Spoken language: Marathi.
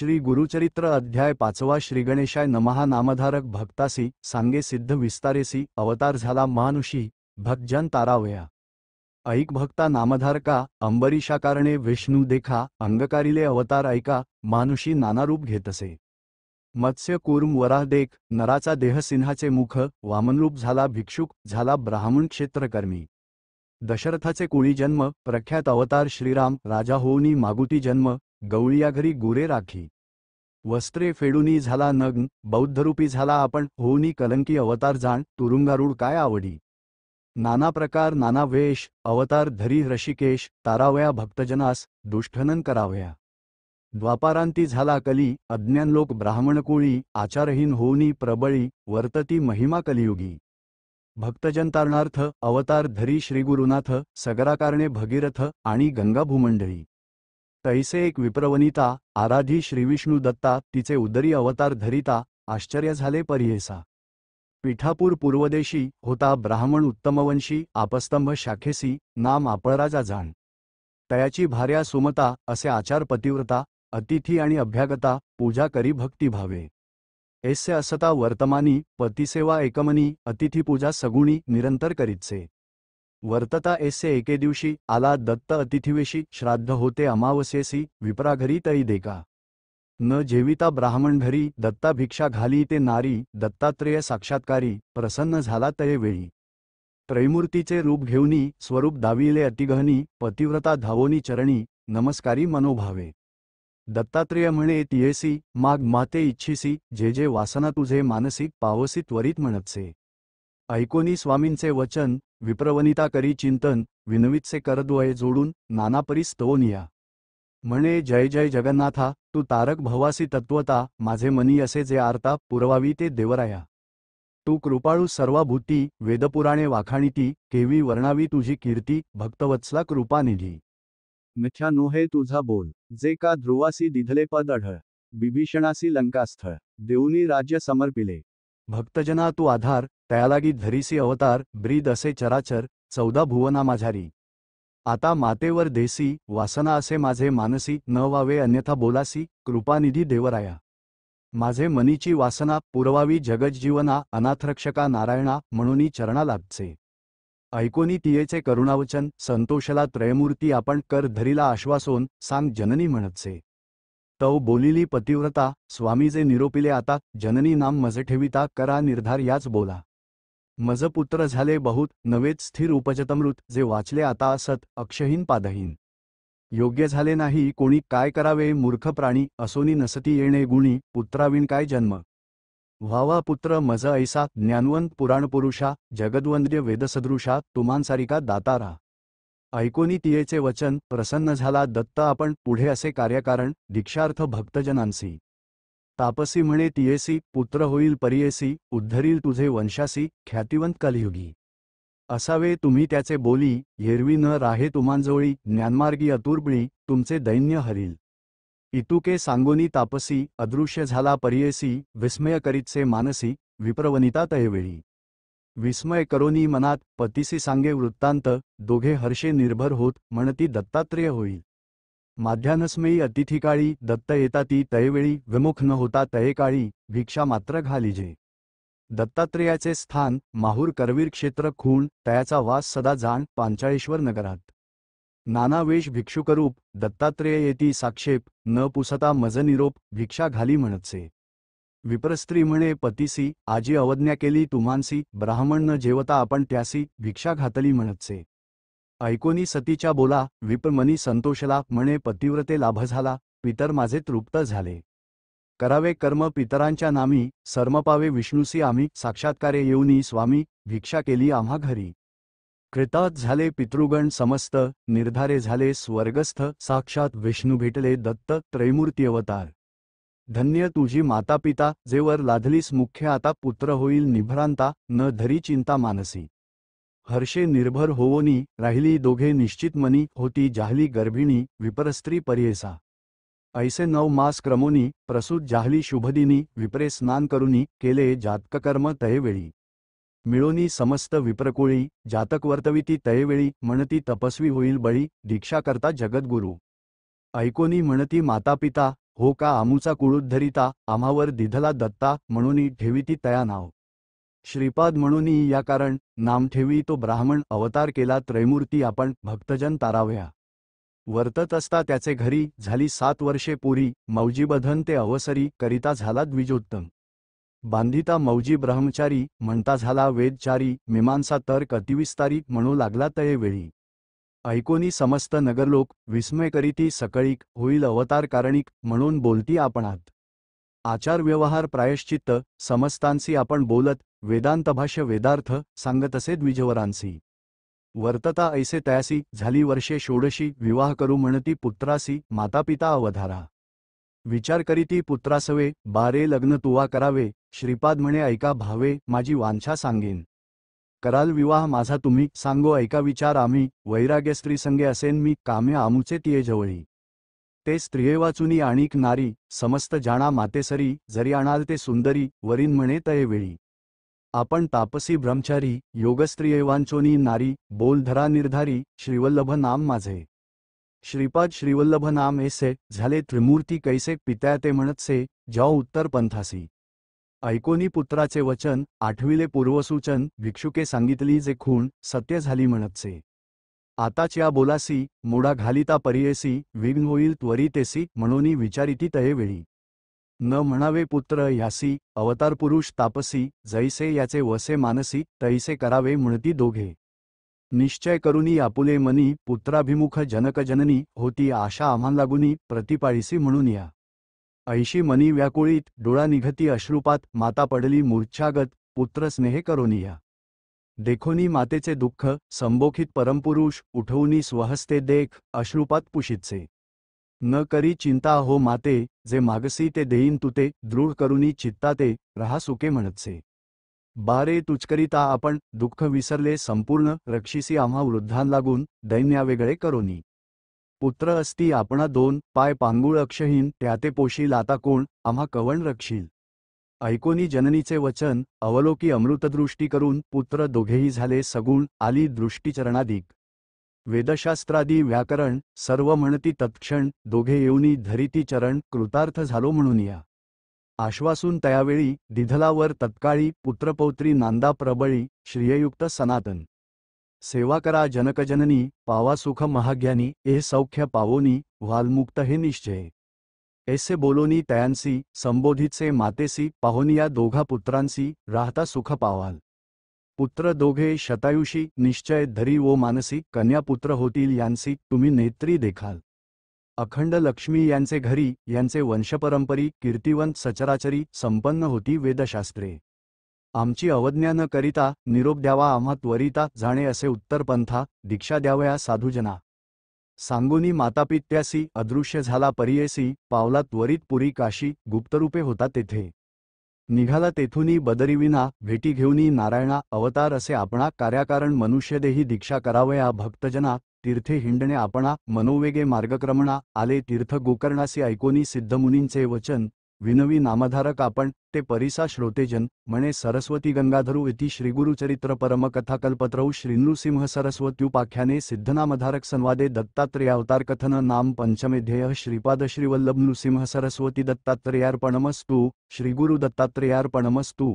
श्री गुरुचरित्र अध्याय 5 श्री गणेशाय नमः नामधारक भक्तासी सांगे सिद्ध विस्तारेसी अवतार झाला मानुषी भक्तजन तारावया। ऐक भक्ता नामधारका अंबरीशाकारणे विष्णू देखा अंगकारिले अवतार ऐका मानुषी नानारूप घेतसे। मत्स्य कूर्म वराह देख नराचा देह सिंहाचे मुख वामनरूप झाला भिक्षुक झाला ब्राह्मण क्षेत्रकर्मी। दशरथाचे कुळी जन्म प्रख्यात अवतार श्रीराम राजा होऊनी मागुती जन्म गवळिया घरी गुरे राखी। वस्त्रे फेडूनी झाला नग्न बौद्धरूपी झाला आपण होऊनी कलंकी अवतार जाण तुरुंगारूढ काय आवडी। नाना प्रकार नाना वेश अवतार धरी ऋषिकेश तारावया भक्तजनास दुष्टनन करावया। द्वापारांती झाला कली अज्ञानलोक ब्राह्मणकुळी आचारहीन होऊनी प्रबळी वर्तती महिमा कलियुगी। भक्तजन तारणार्थ अवतार धरी श्रीगुरुनाथ सगराकारणे भगीरथ आणि गंगा भूमंडळी। तैसे एक विप्रवनिता आराधी श्रीविष्णू दत्ता तिचे उदरी अवतार धरिता आश्चर्य झाले परियेसा। पिठापूर पूर्वदेशी होता ब्राह्मण उत्तमवंशी आपस्तंभ शाखेसी नाम आपळराजा जाण। तयाची भार्या सुमता असे आचार पतिव्रता अतिथी आणि अभ्यागता पूजा करी भक्तिभावे। एस्य असता वर्तमानी पतिसेवा एकमनी अतिथीपूजा सगुणी निरंतर करीतसे। वर्तता एस्य एके दिवशी आला दत्त अतिथीवेशी श्राद्ध होते अमावस्येसी विप्राघरी तळी देका। न जेविता ब्राह्मण घरी दत्ता भिक्षा घाली ते नारी दत्तात्रेय साक्षात्कारी प्रसन्न झाला तये वेळी। त्रैमूर्तीचे रूप घेऊनी स्वरूप दाविले अतिगहनी पतिव्रता धावोनी चरणी नमस्कारी मनोभावे। दत्तात्रेय म्हणे तियेसी माग माते इच्छिसी जे जे वासना तुझे मानसी पावसी त्वरित म्हणतसे। ऐकोनी स्वामींचे वचन विप्रवनिता करी चिंतन विनवितसे करद्वय जोडून नानापरी स्तवनिया। म्हणे जय जय जगन्नाथा तू तारक भवासी तत्वता माझे मनी असे जे आरता पुरवावी ते देवराया। तू कृपाळू सर्वाभूती वेदपुराणे वाखाणीती केवी वर्णावी तुझी कीर्ती भक्तवत्सला कृपानिधी। मिथ्या नोहे तुझा बोल जे का ध्रुवासी दिधले पद अढळ बिभीषणासी लंकास्थळ देऊनी राज्य समर्पिले। भक्तजना तू आधार तयालागी धरीसी अवतार ब्रीद असे चराचर 14 भुवना माझारी। आता मातेवर देसी वासना असे माझे मानसी न व्हावे अन्यथा बोलासी कृपानिधी देवराया। माझे मनीची वासना पुरवावी जगज्जीवना अनाथरक्षका नारायणा म्हणूनी चरणा लागचे। ऐकोनी तियेचे करुणावचन संतोषला त्रयमूर्ती आपण कर धरिला आश्वासोन सांग जननी म्हणतसे। तव बोलिली पतिव्रता स्वामी जे निरोपिले आता जननी नाम मज ठेविता करा निर्धार याच बोला। मज पुत्र झाले बहुत नवेत स्थिर उपजतमृत जे वाचले आता असत अक्षहीन पादहीन। योग्य झाले नाही कोणी काय करावे मूर्ख प्राणी असोनी नसती येणे गुणी पुत्राविण काय जन्म। व्हावा पुत्र मज ऐसा ज्ञानवंत पुराणपुरुषा जगद्वंद्य वेदसदृशा तुमांसारिका दातारा। ऐकोनी तियेचे वचन प्रसन्न झाला दत्त आपण पुढे असे कार्यकारण दीक्षार्थ भक्तजनांसी। तापसी म्हणे तियेसी पुत्र होईल परियेसी उद्धरील तुझे वंशासी ख्यातिवंत कलियुगी। असावे तुम्ही त्याचे बोली येरवी न राहे तुमांजवळी ज्ञानमार्गी अतुर्बळी तुमचे दैन्य हरील। इतुके सांगोनी तापसी अदृश्य झाला परियेसी विस्मय करीतसे मानसी विप्रवनिता तयवेळी। विस्मय करोनी मनात पतीसी सांगे वृत्तांत दोघे हर्षे निर्भर होत म्हणती दत्तात्रेय होईल। माध्यान्हस्मेयी अतिथिकाळी दत्त येता ती तयवेळी विमुख न होता तयेकाळी भिक्षा मात्र घालिजे। दत्तात्रेयाचे स्थान माहूर करवीर क्षेत्र खूण तयाचा वास सदा जाण पांचाळेश्वर नगरात। नाना वेश भिक्षुकरूप दत्तात्रेय येती साक्षेप न पुसता मज निरोप भिक्षा घाली म्हणतसे। विप्रस्त्री म्हणे पतीसी आजी अवज्ञा केली तुम्हांसी ब्राह्मण न जेवता आपण त्यासी भिक्षा घातली म्हणतसे। ऐकोनी सतीच्या बोला विप्रमनी संतोषला म्हणे पतिव्रते लाभ झाला पितर माझे तृप्त झाले। करावे कर्म पितरांच्या नामी सर्म पावे विष्णूसी आम्ही साक्षात्कारे येऊनी स्वामी भिक्षा केली आम्हा घरी। कृतार्थ झाले पितृगण समस्त निर्धारे झाले स्वर्गस्थ साक्षात विष्णू भेटले दत्त त्रैमूर्ती अवतार। धन्य तुझी माता पिता जेवर लाधलीस मुख्य आता पुत्र होईल निभ्रांता न धरी चिंता मानसी। हर्षे निर्भर होवोनी राहिली दोघे निश्चित मनी होती जाहली गर्भिणी विपरस्त्री परियेसा। ऐसे 9 मास क्रमोनी प्रसूत जाहली शुभदिनी विप्रे स्नान करुनी केले जातककर्म तयेवेळी। मिळोनी समस्त विप्रकुळी जातक वर्तविती तयेवेळी म्हणती तपस्वी होईल बळी दीक्षा करता जगद्गुरु। ऐकोनी म्हणती माता पिता हो का आमुचा कुळुद्धरिता आम्हावर दिधला दत्ता म्हणून ठेविती तया नाव. श्रीपाद म्हणून या कारण नाम ठेवी तो ब्राह्मण अवतार केला त्रैमूर्ती आपण भक्तजन तारावया. वर्तत असता त्याचे घरी झाली 7 वर्षे पुरी मौजीबधन ते अवसरी करिता झाला द्विजोत्तम. बांधिता मौजी ब्रह्मचारी म्हणता झाला वेदचारी मीमांसा तर्क अतिविस्तारी म्हणू लागला तये वेळी. ऐकोनी समस्त नगरलोक विस्मय करीती सकळीक होईल अवतार कारणिक म्हणून बोलती आपणात. आचार व्यवहार प्रायश्चित्त समस्तांसी आपण बोलत वेदांतभाष्य वेदार्थ सांगतसे द्विजवरांसी. वर्तता ऐसे तयासी झाली वर्षे षोडशी विवाह करू म्हणती पुत्रासी मातापिता अवधारा. विचार करीती पुत्रासवे बारे लग्न तुवा करावे. श्रीपाद म्हणे ऐका भावे माझी वांछा सांगेन. कराल विवाह माझा तुम्ही सांगो ऐका विचार आम्ही. वैराग्य स्त्री संगे असेन मी काम्य आमुचे तिये जवळी. ते स्त्रिये वाचुनी आणिक नारी समस्त जाणा मातेसरी जरी आणाल ते सुंदरी वरीन म्हणे तये वेळी. आपण तापसी ब्रह्मचारी योगस्त्रिये वांचोनी नारी बोल धरा निर्धारी श्रीवल्लभ नाम माझे. श्रीपाद श्रीवल्लभ नाम ऐसे झाले त्रिमूर्ती कैसे पित्या ते म्हणतसे जाओ उत्तर पंथासी. ऐकोनी पुत्राचे वचन आठविले पूर्वसूचन भिक्षुके सांगितली जे खूण सत्य झाली म्हणतसे. आताच्या बोलासी मोडा घालिता परियेसी विघ्न होईल त्वरितेसी म्हणूनी विचारिती तये वेळी. न म्हणावे पुत्र यासी अवतार पुरुष तापसी जैसे याचे वसे मानसी तैसे करावे म्हणती दोघे. निश्चय करुनी आपुले मनी पुत्राभिमुख जनक जननी होती आशा आम्हां लागुनी प्रतिपाळीसी म्हणून या. ऐशी मनी व्याकुळीत डोळा निघती अश्रुपात माता पडली मूर्छागत पुत्र स्नेह करोनिया. देखोनी मातेचे दुःख संबोखित परमपुरुष उठवूनी स्वहस्ते देख अश्रुपात पुशितसे. न करी चिंता हो माते जे मागसी ते देईन तुते दृढ करुनी चित्ता ते रहा सुके म्हणतसे. बारे तुचकरिता आपण दुःख विसरले संपूर्ण रक्षिसी आम्हा वृद्धां लागून दैन्यावेगळे करोनी. पुत्र असती आपणा 2 पाय पांगुळ अक्षहीन त्याते पोशील आता कोण आम्हा कवण रक्षील. ऐकोनी जननीचे वचन अवलोकी अमृतदृष्टी करून पुत्र दोघेही झाले सगुण आली दृष्टीचरणाधिक. वेदशास्त्रादी व्याकरण सर्व म्हणती तत्क्षण दोघे येऊनी धरिती चरण कृतार्थ झालो म्हणून या. आश्वासून तयावेळी दिधलावर तत्काळी पुत्रपौत्री नांदा प्रबळी श्रिययुक्त सनातन. सेवा करा जनकजननी पावा सुख महाज्ञानी ए सौख्य पावोनी व्हालमुक्त हे निश्चय. ऐसे बोलोनी तयांसी संबोधितसे मातेसी पाहोनिया दोघा पुत्रांसी राहता सुख पावाल. पुत्र दोघे शतायुषी निश्चय धरी वो मानसी कन्या पुत्र होतील यांसी तुम्ही नेत्री देखाल. अखंड लक्ष्मी यांचे घरी यांचे वंशपरंपरी कीर्तिवंत सचराचरी संपन्न होती वेदशास्त्रे. आमची अवज्ञा न करिता निरोप द्यावा आम्हा त्वरिता जाणे असे उत्तर पंथा दीक्षा द्यावया साधुजना. सांगोनी मातापित्यासी अदृश्य झाला परियेसी पावला त्वरित पुरी काशी गुप्तरूपे होता तेथे. निघाला तेथुनी बदरीविना भेटी घेऊनी नारायणा अवतार असे आपणा कार्याकारण मनुष्यदेही दीक्षा करावया भक्तजना. तीर्थे हिंडणे आपणा मनोवेगे मार्गक्रमणा आले तीर्थ गोकर्णासी ऐकोनी सिद्धमुनींचे वचन विनवी नामधारक आपण ते परिसा श्रोतेजन म्हणे सरस्वती गंगाधरू इति श्रीगुरुचरित्र परमकथाकल्पत्रौ श्रीनृसिंह सरस्वत्युपाख्याने सिद्धनामधारक संवादे दत्तात्रेयावतार कथन नाम पंचमेध्येय श्रीपाद श्रीवल्लभ नृसिंह सरस्वती दत्तात्रेयार्पणमस्तु. श्रीगुरु दत्तात्रेयार्पणमस्तु.